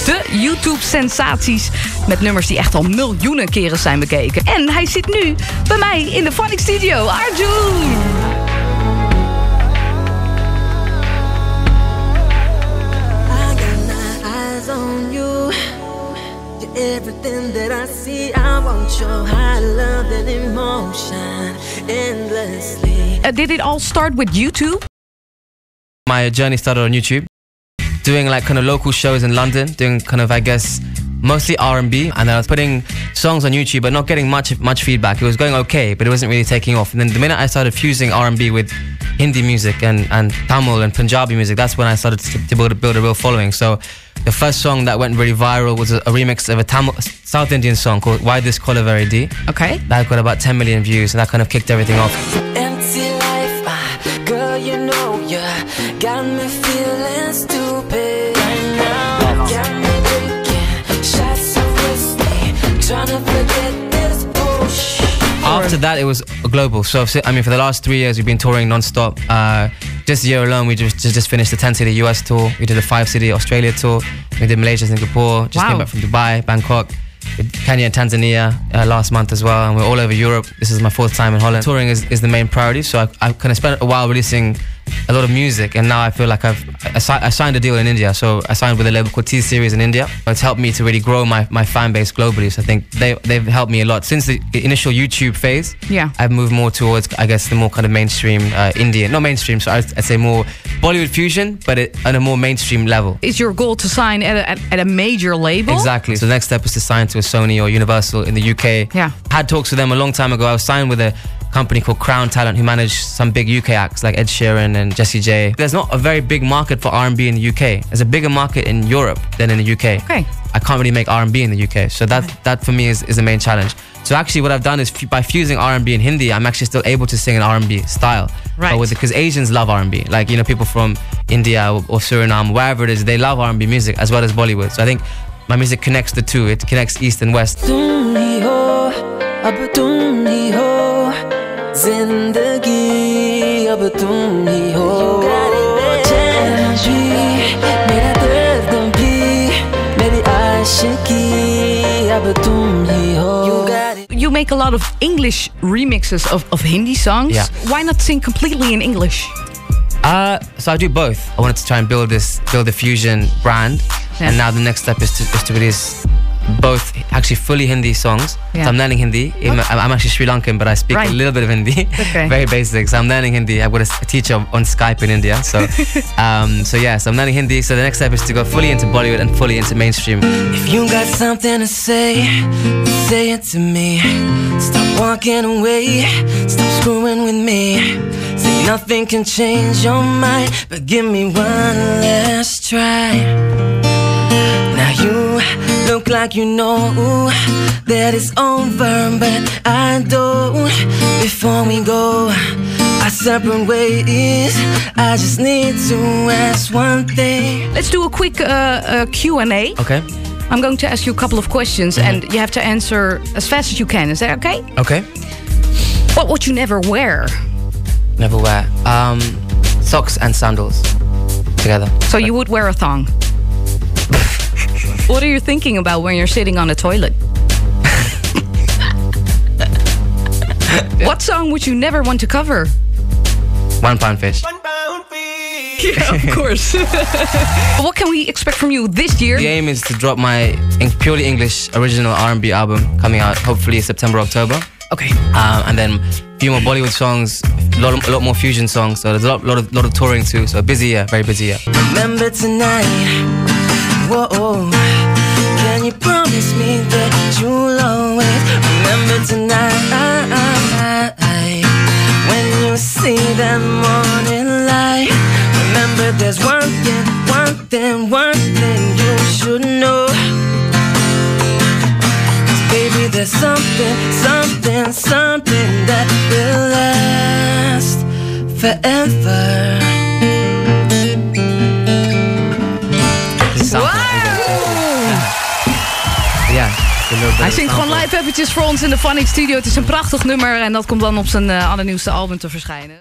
De YouTube-sensaties met nummers die echt al miljoenen keren zijn bekeken. En hij zit nu bij mij in de FunX studio, Arjun. Everything that I see, I want your high love and emotion endlessly. Did it all start with YouTube? My journey started on YouTube, doing like kind of local shows in London, doing kind of, I guess, mostly R&B, and I was putting songs on YouTube but not getting much feedback. It was going okay, but it wasn't really taking off. And then the minute I started fusing R&B with Hindi music and Tamil and Punjabi music, that's when I started to build a real following. So the first song that went really viral was a remix of a Tamil South Indian song called Why This Color Very D. Okay. That got about 10 million views, and that kind of kicked everything off. Empty life, girl, you know you got me feeling stupid right now. Got me drinking shots of whiskey, trying to forget this bullshit. After that, it was global. So, I mean, for the last 3 years, we've been touring non-stop. Just a year alone, we just finished the 10-city US tour. We did a 5-city Australia tour. We did Malaysia, Singapore. Just came back from Dubai, Bangkok. With Kenya and Tanzania last month as well. And we're all over Europe. This is my 4th time in Holland. Touring is the main priority. So I kind of spent a while releasing a lot of music, and now I feel like I signed a deal in India. So I signed with a label called T-Series in India. It's helped me to really grow my fan base globally. So I think they've helped me a lot. Since the initial YouTube phase, yeah, I've moved more towards, I guess, the more kind of mainstream Indian. Not mainstream, so I'd say more Bollywood fusion, but on a more mainstream level. Is your goal to sign at a major label? Exactly. So the next step is to sign to a Sony or Universal in the UK. Yeah. Had talks with them a long time ago. I was signed with a company called Crown Talent who manage some big UK acts like Ed Sheeran and Jessie J. There's not a very big market for R&B in the UK. There's a bigger market in Europe than in the UK. Okay. I can't really make R&B in the UK, so that for me is the main challenge. So actually what I've done is by fusing R&B and Hindi, I'm actually still able to sing an R&B style. Right. Because Asians love R&B. Like, you know, people from India or Suriname, wherever it is, they love R&B music as well as Bollywood. So I think my music connects the two. It connects East and West. Zindagi ab tum hi ho. Mera dard bhi, meri aashiki ab tum hi ho. You make a lot of English remixes of Hindi songs. Yeah. Why not sing completely in English? So I do both. I wanted to try and build the fusion brand, and now the next step is to release both actually fully Hindi songs. Yeah. So I'm learning Hindi. I'm actually Sri Lankan, but I speak a little bit of Hindi. Okay. Very basic. So I'm learning Hindi. I've got a teacher on Skype in India. So, so I'm learning Hindi. So the next step is to go fully into Bollywood and fully into mainstream. If you got something to say it to me. Stop walking away. Stop screwing with me. Say nothing can change your mind, but give me one last try. Now you look like you know that it's over, but I don't. Before we go our separate ways, I just need to ask one thing. Let's do a quick Q&A. Okay. I'm going to ask you a couple of questions, and you have to answer as fast as you can. Is that okay? Okay. What would you never wear? Never wear socks and sandals together. So you would wear a thong? What are you thinking about when you're sitting on the toilet? What song would you never want to cover? 1 Pound Fish. Yeah, of course. What can we expect from you this year? The aim is to drop my purely English original R&B album coming out hopefully September, October. Okay. And then a few more Bollywood songs, a lot more fusion songs. So there's a lot of touring too. So a busy year, very busy year. Remember tonight, whoa, can you promise me that you'll always remember tonight? When you see that morning light, remember there's one thing you should know. Baby, there's something that will last forever. Ja, hij zingt gewoon live eventjes voor ons in de FunX studio. Het is een prachtig nummer en dat komt dan op zijn allernieuwste album te verschijnen.